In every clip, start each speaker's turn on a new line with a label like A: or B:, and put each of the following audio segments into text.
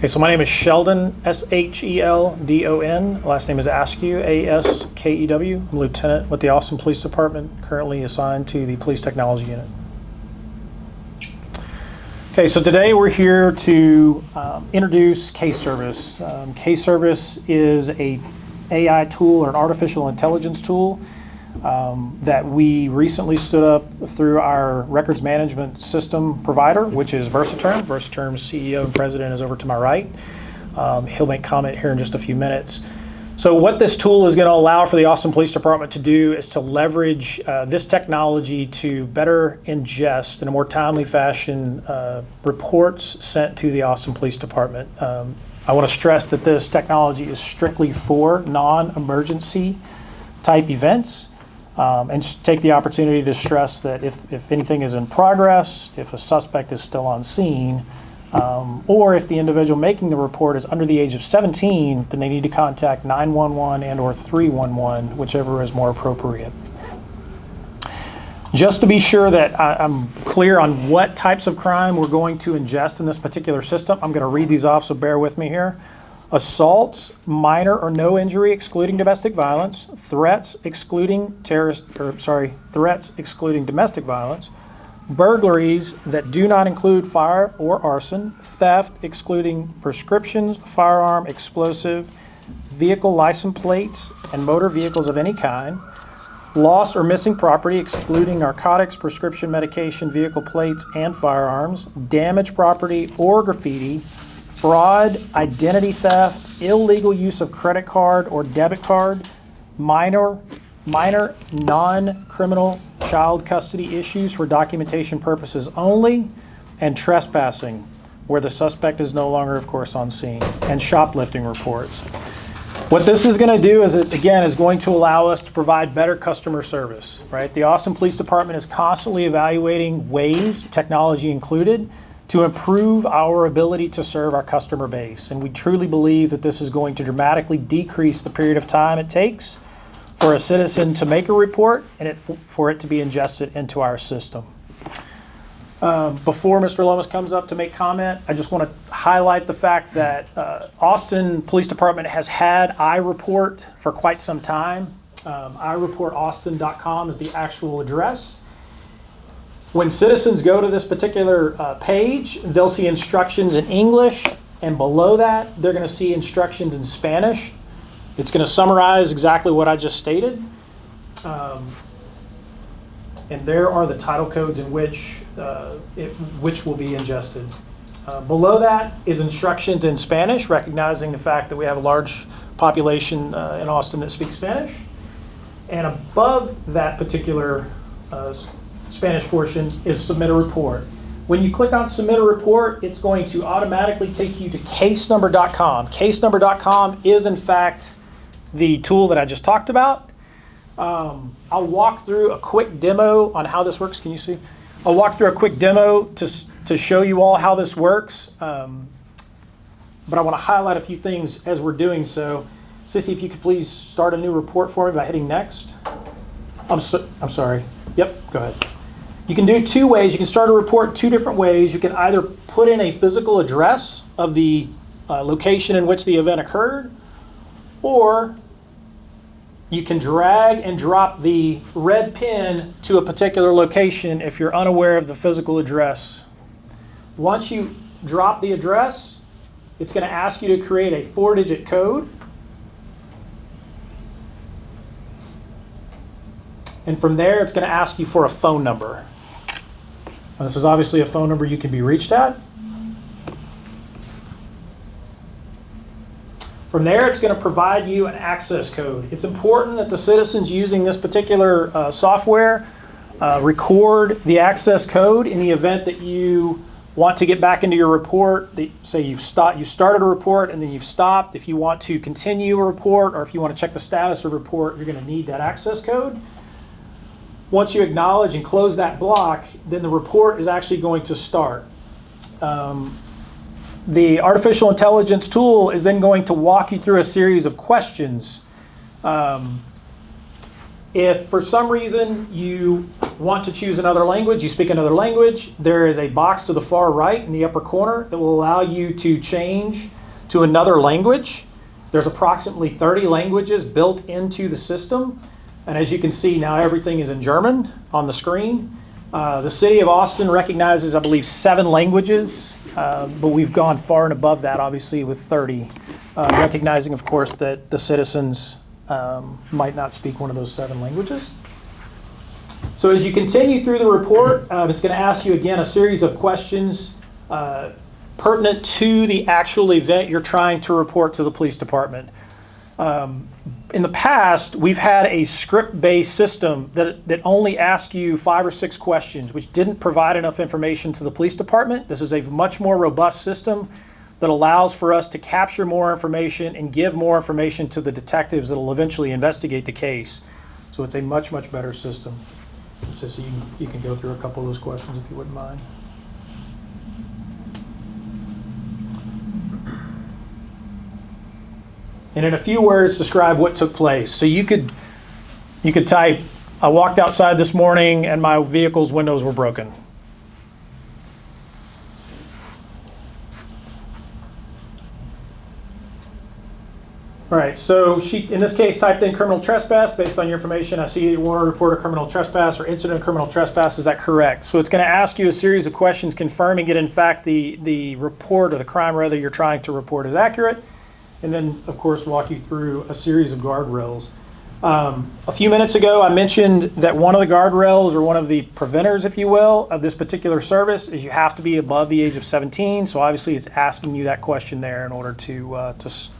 A: Okay, so my name is Sheldon, S-H-E-L-D-O-N. Last name is Askew, A-S-K-E-W. I'm a lieutenant with the Austin Police Department, currently assigned to the Police Technology Unit. Okay, so today we're here to introduce Case Service. Case Service is an AI tool or an artificial intelligence tool that we recently stood up through our records management system provider, which is Versaterm. Versaterm's CEO and president is over to my right. He'll make comment here in just a few minutes. So what this tool is going to allow for the Austin Police Department to do is to leverage this technology to better ingest in a more timely fashion reports sent to the Austin Police Department. I want to stress that this technology is strictly for non-emergency type events. And take the opportunity to stress that if anything is in progress, if a suspect is still on scene, or if the individual making the report is under the age of 17, then they need to contact 911 and or 311, whichever is more appropriate. Just to be sure that I'm clear on what types of crime we're going to ingest in this particular system, I'm going to read these off, so bear with me here. Assaults, minor or no injury excluding domestic violence, threats excluding domestic violence, burglaries that do not include fire or arson, theft excluding prescriptions, firearm, explosive, vehicle license plates, and motor vehicles of any kind, lost or missing property excluding narcotics, prescription medication, vehicle plates, and firearms, damaged property or graffiti, fraud, identity theft, illegal use of credit card or debit card, minor non-criminal child custody issues for documentation purposes only, and trespassing, where the suspect is no longer, of course, on scene, and shoplifting reports. What this is going to do is, it again is going to allow us to provide better customer service, right? The Austin Police Department is constantly evaluating ways, technology included, to improve our ability to serve our customer base. And we truly believe that this is going to dramatically decrease the period of time it takes for a citizen to make a report and for it to be ingested into our system. Before Mr. Loomis comes up to make comment, I just want to highlight the fact that Austin Police Department has had iReport for quite some time. iReportaustin.com is the actual address. When citizens go to this particular page, they'll see instructions in English, and below that, they're going to see instructions in Spanish. It's going to summarize exactly what I just stated. And there are the title codes in which will be ingested. Below that is instructions in Spanish, recognizing the fact that we have a large population in Austin that speaks Spanish. And above that particular Spanish portion is submit a report. When you click on submit a report, it's going to automatically take you to casenumber.com. Casenumber.com is in fact the tool that I just talked about. I'll walk through a quick demo on how this works. Can you see? I'll walk through a quick demo to show you all how this works. But I want to highlight a few things as we're doing so. Sissy, if you could please start a new report for me by hitting next. I'm sorry. Yep, go ahead. You can do two ways. You can start a report two different ways. You can either put in a physical address of the location in which the event occurred, or you can drag and drop the red pin to a particular location if you're unaware of the physical address. Once you drop the address, it's going to ask you to create a 4-digit code. And from there, it's going to ask you for a phone number. Now, this is obviously a phone number you can be reached at. From there, it's going to provide you an access code. It's important that the citizens using this particular software record the access code in the event that you want to get back into your report. Say you started a report and then you've stopped. If you want to continue a report or if you want to check the status of a report, you're going to need that access code. Once you acknowledge and close that block, then the report is actually going to start. The artificial intelligence tool is then going to walk you through a series of questions If for some reason you want to choose another language, you speak another language, there is a box to the far right in the upper corner that will allow you to change to another language. There's approximately 30 languages built into the system. And as you can see, now everything is in German on the screen. The city of Austin recognizes, I believe, 7 languages, but we've gone far and above that, obviously, with 30, recognizing, of course, that the citizens might not speak one of those 7 languages. So as you continue through the report, it's going to ask you again a series of questions pertinent to the actual event you're trying to report to the police department. In the past, we've had a script-based system that only asked you 5 or 6 questions, which didn't provide enough information to the police department. This is a much more robust system that allows for us to capture more information and give more information to the detectives that will eventually investigate the case. So it's a much, much better system. So you can go through a couple of those questions if you wouldn't mind. And in a few words, describe what took place. So you could type, I walked outside this morning and my vehicle's windows were broken. All right, so she, in this case, typed in criminal trespass. Based on your information, I see you want to report a criminal trespass or incident of criminal trespass. Is that correct? So it's going to ask you a series of questions confirming it, in fact, the report or the crime, rather, you're trying to report is accurate. And then, of course, walk you through a series of guardrails. A few minutes ago, I mentioned that one of the guardrails, or one of the preventers, if you will, of this particular service is you have to be above the age of 17. So obviously, it's asking you that question there in order to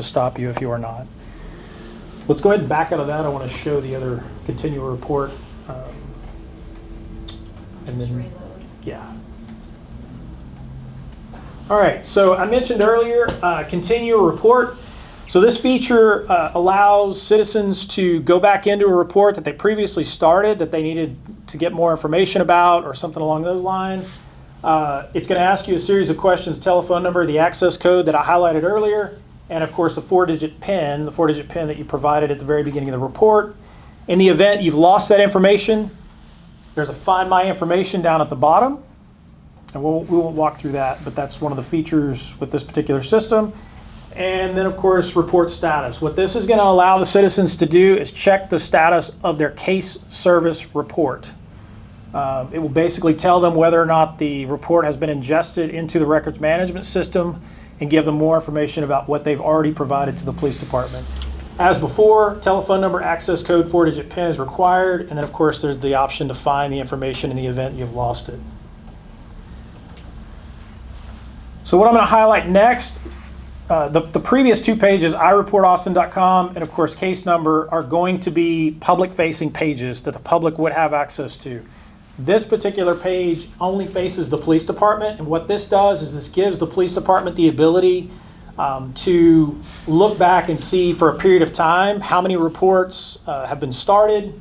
A: stop you if you are not. Let's go ahead and back out of that. I want to show the other continual report. And then, reload. Yeah. All right. So I mentioned earlier, continual report. So this feature allows citizens to go back into a report that they previously started that they needed to get more information about or something along those lines. It's going to ask you a series of questions: telephone number, the access code that I highlighted earlier, and of course the 4-digit PIN, that you provided at the very beginning of the report. In the event you've lost that information, there's a Find My Information down at the bottom. And we won't walk through that, but that's one of the features with this particular system. And then, of course, report status. What this is going to allow the citizens to do is check the status of their case service report. It will basically tell them whether or not the report has been ingested into the records management system and give them more information about what they've already provided to the police department. As before, telephone number, access code, 4-digit PIN is required. And then, of course, there's the option to find the information in the event you've lost it. So what I'm going to highlight next, the previous 2 pages, ireportaustin.com and of course case number, are going to be public-facing pages that the public would have access to. This particular page only faces the police department, and what this does is this gives the police department the ability to look back and see for a period of time how many reports have been started,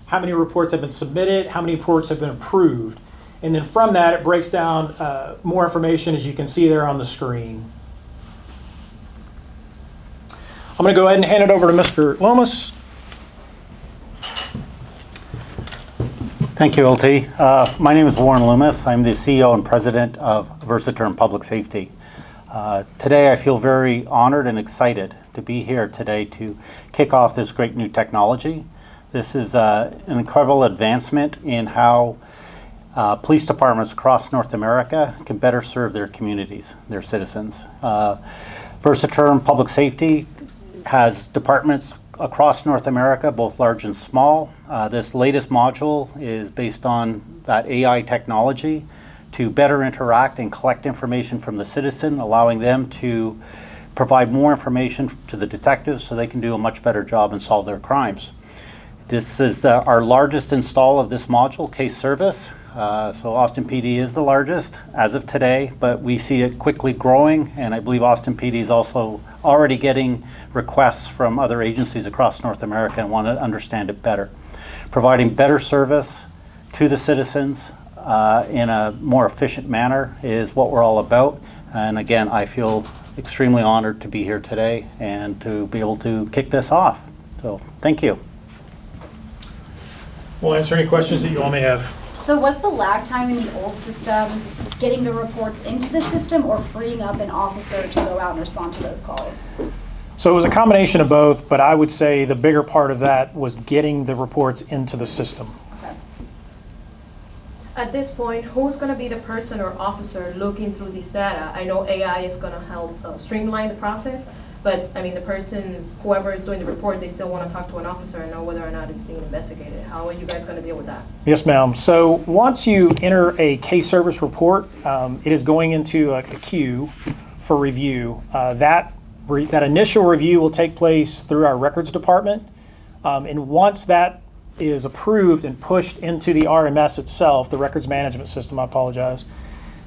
A: how many reports have been submitted, how many reports have been approved. And then from that, it breaks down more information, as you can see there on the screen. I'm going to go ahead and hand it over to Mr. Loomis.
B: Thank you, LT. My name is Warren Loomis. I'm the CEO and president of Versatern Public Safety. Today, I feel very honored and excited to be here today to kick off this great new technology. This is an incredible advancement in how police departments across North America can better serve their communities, their citizens. Versatern Public Safety has departments across North America, both large and small. This latest module is based on that AI technology to better interact and collect information from the citizen, allowing them to provide more information to the detectives so they can do a much better job and solve their crimes. This is our largest install of this module, case service. So Austin PD is the largest as of today, but we see it quickly growing, and I believe Austin PD is also already getting requests from other agencies across North America and want to understand it better. Providing better service to the citizens in a more efficient manner is what we're all about. And again, I feel extremely honored to be here today and to be able to kick this off. So thank you.
A: We'll answer any questions that you all may have.
C: So was the lag time in the old system getting the reports into the system or freeing up an officer to go out and respond to those calls?
A: So it was a combination of both, but I would say the bigger part of that was getting the reports into the system.
C: Okay.
D: At this point, who's going to be the person or officer looking through this data? I know AI is going to help streamline the process, but I mean, the person, whoever is doing the report, they still want to talk to an officer and know whether or not it's being investigated. How are you guys going to deal with that?
A: Yes, ma'am. So once you enter a case service report, it is going into a queue for review. That initial review will take place through our records department. And once that is approved and pushed into the RMS itself, the records management system, I apologize,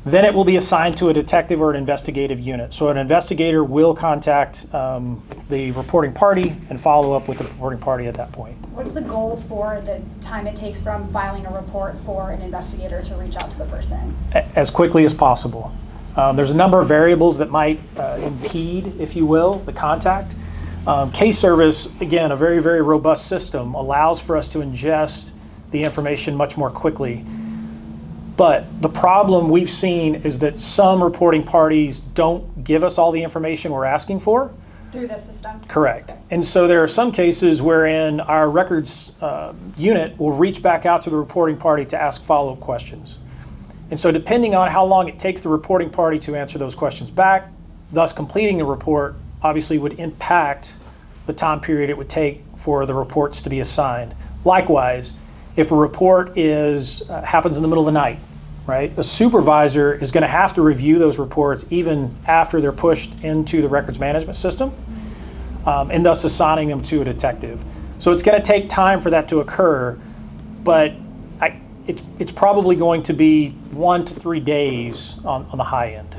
A: then it will be assigned to a detective or an investigative unit. So an investigator will contact the reporting party and follow up with the reporting party at that point.
C: What's the goal for the time it takes from filing a report for an investigator to reach out to the person?
A: As quickly as possible. There's a number of variables that might impede, if you will, the contact. Case service, again, a very, very robust system, allows for us to ingest the information much more quickly. But the problem we've seen is that some reporting parties don't give us all the information we're asking for.
C: Through the system?
A: Correct. And so there are some cases wherein our records unit will reach back out to the reporting party to ask follow-up questions. And so depending on how long it takes the reporting party to answer those questions back, thus completing the report, obviously would impact the time period it would take for the reports to be assigned. Likewise, if a report happens in the middle of the night, right, a supervisor is going to have to review those reports even after they're pushed into the records management system, and thus assigning them to a detective. So it's going to take time for that to occur, but it's probably going to be 1 to 3 days on the high end.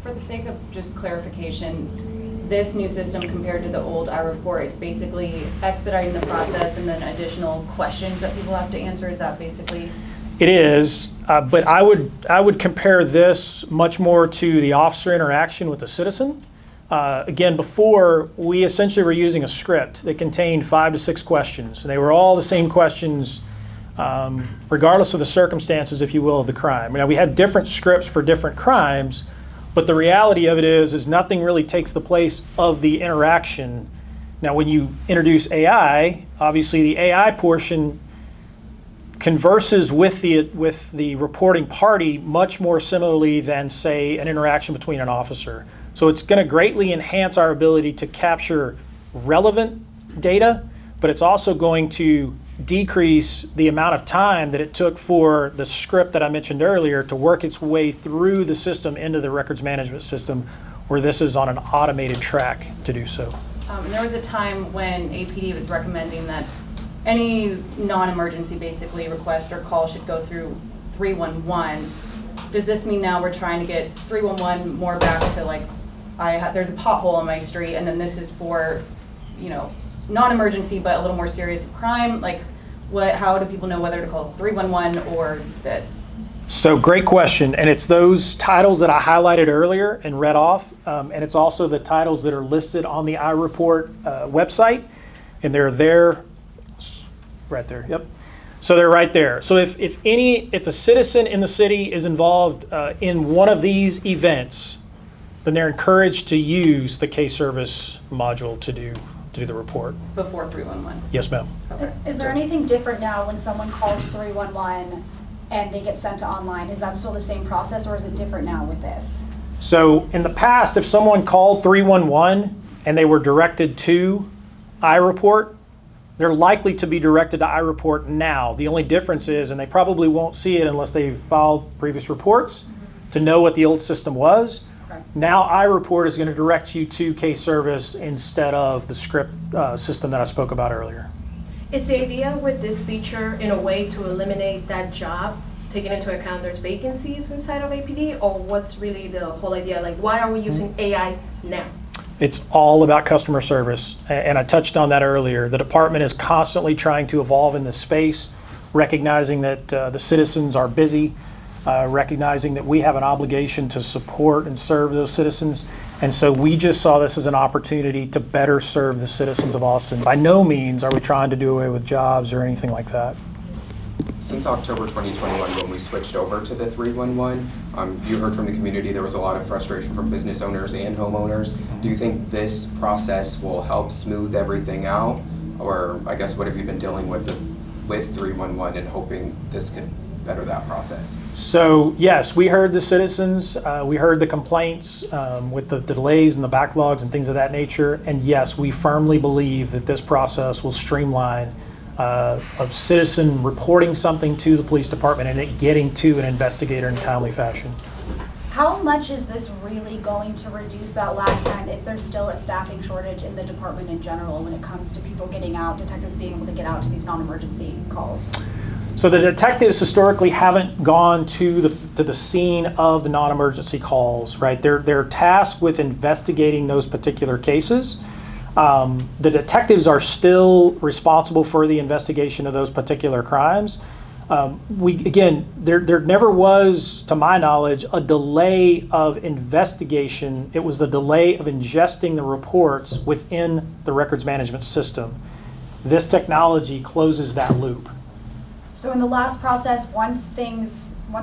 E: For the sake of just clarification, this new system compared to the old iReport, it's basically expediting the process and then additional questions that people have to answer. Is that basically?
A: It is, but I would compare this much more to the officer interaction with the citizen. Again, before, we essentially were using a script that contained 5 to 6 questions. And they were all the same questions, regardless of the circumstances, if you will, of the crime. Now, we had different scripts for different crimes, but the reality of it is nothing really takes the place of the interaction. Now, when you introduce AI, obviously the AI portion converses with the reporting party much more similarly than, say, an interaction between an officer. So it's going to greatly enhance our ability to capture relevant data, but it's also going to decrease the amount of time that it took for the script that I mentioned earlier to work its way through the system into the records management system, where this is on an automated track to do so.
E: There was a time when APD was recommending that any non-emergency basically request or call should go through 311. Does this mean now we're trying to get 311 more back to like, there's a pothole on my street, and then this is for, non-emergency but a little more serious crime? Like, how do people know whether to call 311 or this?
A: So great question, and it's those titles that I highlighted earlier and read off, and it's also the titles that are listed on the iReport website, and they're there, right there, yep. So they're right there. So if a citizen in the city is involved in one of these events, then they're encouraged to use the case service module to do the report.
E: Before 311?
A: Yes, ma'am.
E: Okay.
C: Is there anything different now when someone calls 311 and they get sent to online? Is that still the same process, or is it different now with this?
A: So in the past, if someone called 311 and they were directed to iReport, they're likely to be directed to iReport now. The only difference is, and they probably won't see it unless they've filed previous reports to know what the old system was.
C: Okay.
A: Now iReport is going to direct you to case service instead of the script system that I spoke about earlier.
D: Is the idea with this feature in a way to eliminate that job, taking into account there's vacancies inside of APD, or what's really the whole idea? Like, why are we using AI now?
A: It's all about customer service, and I touched on that earlier. The department is constantly trying to evolve in this space, recognizing that the citizens are busy, recognizing that we have an obligation to support and serve those citizens. And so we just saw this as an opportunity to better serve the citizens of Austin. By no means are we trying to do away with jobs or anything like that.
F: Since October 2021, when we switched over to the 311, you heard from the community there was a lot of frustration from business owners and homeowners. Do you think this process will help smooth everything out? Or I guess what have you been dealing with 311 and hoping this could better that process?
A: So yes, we heard the citizens, we heard the complaints with the delays and the backlogs and things of that nature. And yes, we firmly believe that this process will streamline a citizen reporting something to the police department and it getting to an investigator in a timely fashion.
C: How much is this really going to reduce that lag time if there's still a staffing shortage in the department in general when it comes to people getting out, detectives being able to get out to these non-emergency calls?
A: So the detectives historically haven't gone to the scene of the non-emergency calls, right? They're tasked with investigating those particular cases. The detectives are still responsible for the investigation of those particular crimes. There never was, to my knowledge, a delay of investigation. It was the delay of ingesting the reports within the records management system. This technology closes that loop.
C: So in the last process, once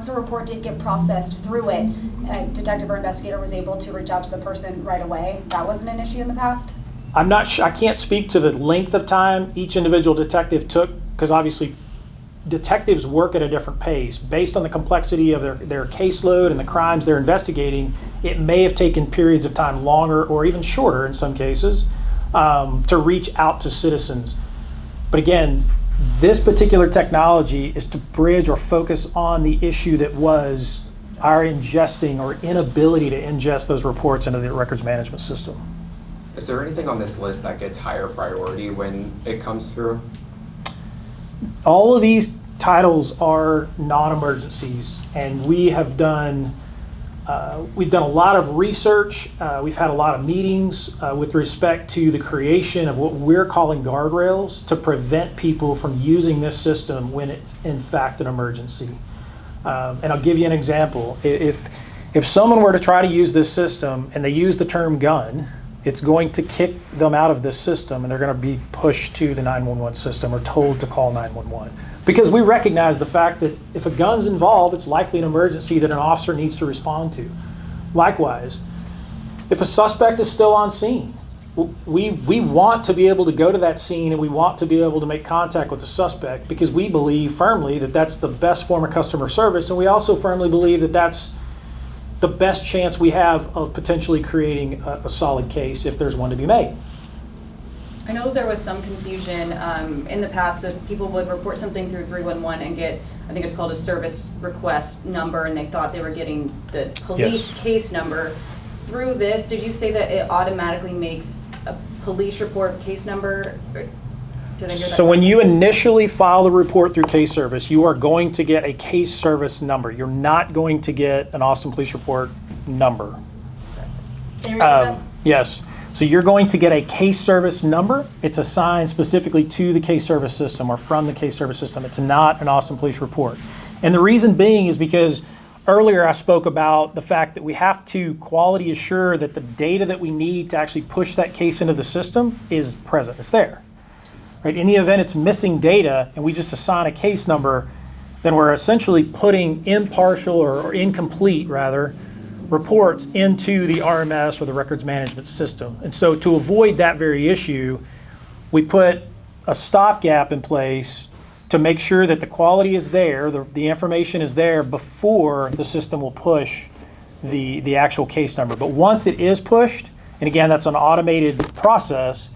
C: a report did get processed through it, a detective or investigator was able to reach out to the person right away. That wasn't an issue in the past?
A: I'm not sure, I can't speak to the length of time each individual detective took, because obviously detectives work at a different pace. Based on the complexity of their caseload and the crimes they're investigating, it may have taken periods of time longer or even shorter in some cases to reach out to citizens. But again, this particular technology is to bridge or focus on the issue that was our ingesting or inability to ingest those reports into the records management system.
F: Is there anything on this list that gets higher priority when it comes through?
A: All of these titles are non-emergencies, and we have done we've done a lot of research. We've had a lot of meetings with respect to the creation of what we're calling guardrails to prevent people from using this system when it's in fact an emergency. And I'll give you an example. If someone were to try to use this system and they use the term gun, it's going to kick them out of this system and they're going to be pushed to the 911 system or told to call 911. Because we recognize the fact that if a gun's involved, it's likely an emergency that an officer needs to respond to. Likewise, if a suspect is still on scene, we want to be able to go to that scene and we want to be able to make contact with the suspect because we believe firmly that that's the best form of customer service, and we also firmly believe that that's the best chance we have of potentially creating a solid case if there's one to be made.
E: I know there was some confusion in the past that people would report something through 311 and get, I think it's called a service request number, and they thought they were getting the police case number. Through this, did you say that it automatically makes a police report case number? Did I hear that
A: So when you initially file the report through case service, you are going to get a case service number. You're not going to get an Austin Police Report number.
E: Can you repeat that?
A: Yes. So you're going to get a case service number. It's assigned specifically to the case service system or from the case service system. It's not an Austin Police Report. And the reason being is because earlier I spoke about the fact that we have to quality assure that the data that we need to actually push that case into the system is present. It's there. Right? In the event it's missing data and we just assign a case number, then we're essentially putting impartial or incomplete rather reports into the RMS or the records management system. And so to avoid that very issue, we put a stopgap in place to make sure that the quality is there, the information is there before the system will push the actual case number. But once it is pushed, and again, that's an automated process,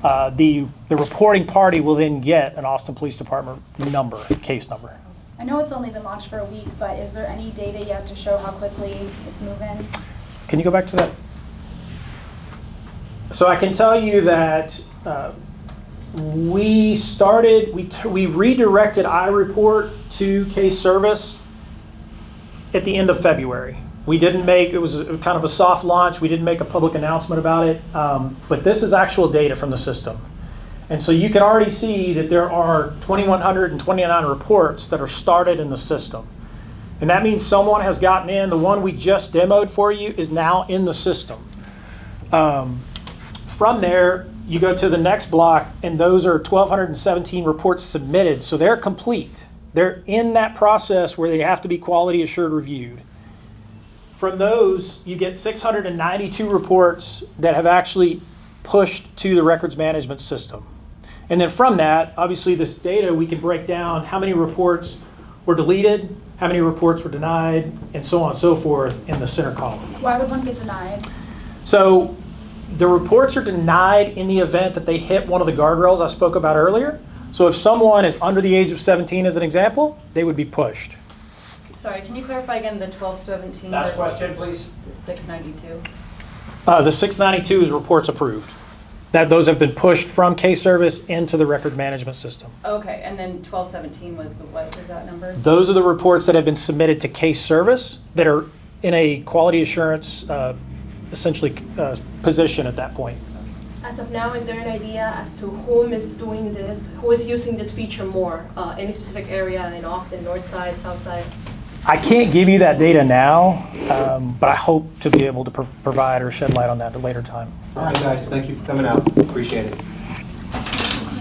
A: the reporting party will then get an Austin Police Department number, case number.
C: I know it's only been launched for a week, but is there any data yet to show how quickly it's moving?
A: Can you go back to that? So I can tell you that we redirected iReport to case service at the end of February. We didn't make, it was kind of a soft launch. We didn't make a public announcement about it, but this is actual data from the system. And so you can already see that there are 2,129 reports that are started in the system. And that means someone has gotten in. The one we just demoed for you is now in the system. From there, you go to the next block, and those are 1,217 reports submitted. So they're complete. They're in that process where they have to be quality assured reviewed. From those, you get 692 reports that have actually pushed to the records management system. And then from that, obviously this data, we can break down how many reports were deleted, how many reports were denied, and so on and so forth in the center column.
C: Why would one get denied?
A: So the reports are denied in the event that they hit one of the guardrails I spoke about earlier. So if someone is under the age of 17, as an example, they would be pushed.
E: Sorry, can you clarify again the 1217?
A: Last
E: versus
A: question, please.
E: The 692?
A: The 692 is reports approved. Those have been pushed from case service into the record management system.
E: Okay, and then 1217 was the what was that number?
A: Those are the reports that have been submitted to case service that are in a quality assurance, essentially, position at that point.
D: As of now, is there an idea as to whom is doing this, who is using this feature more? Any specific area in Austin, north side, south side?
A: I can't give you that data now, but I hope to be able to provide or shed light on that at a later time.
G: All right, guys, thank you for coming out. Appreciate it.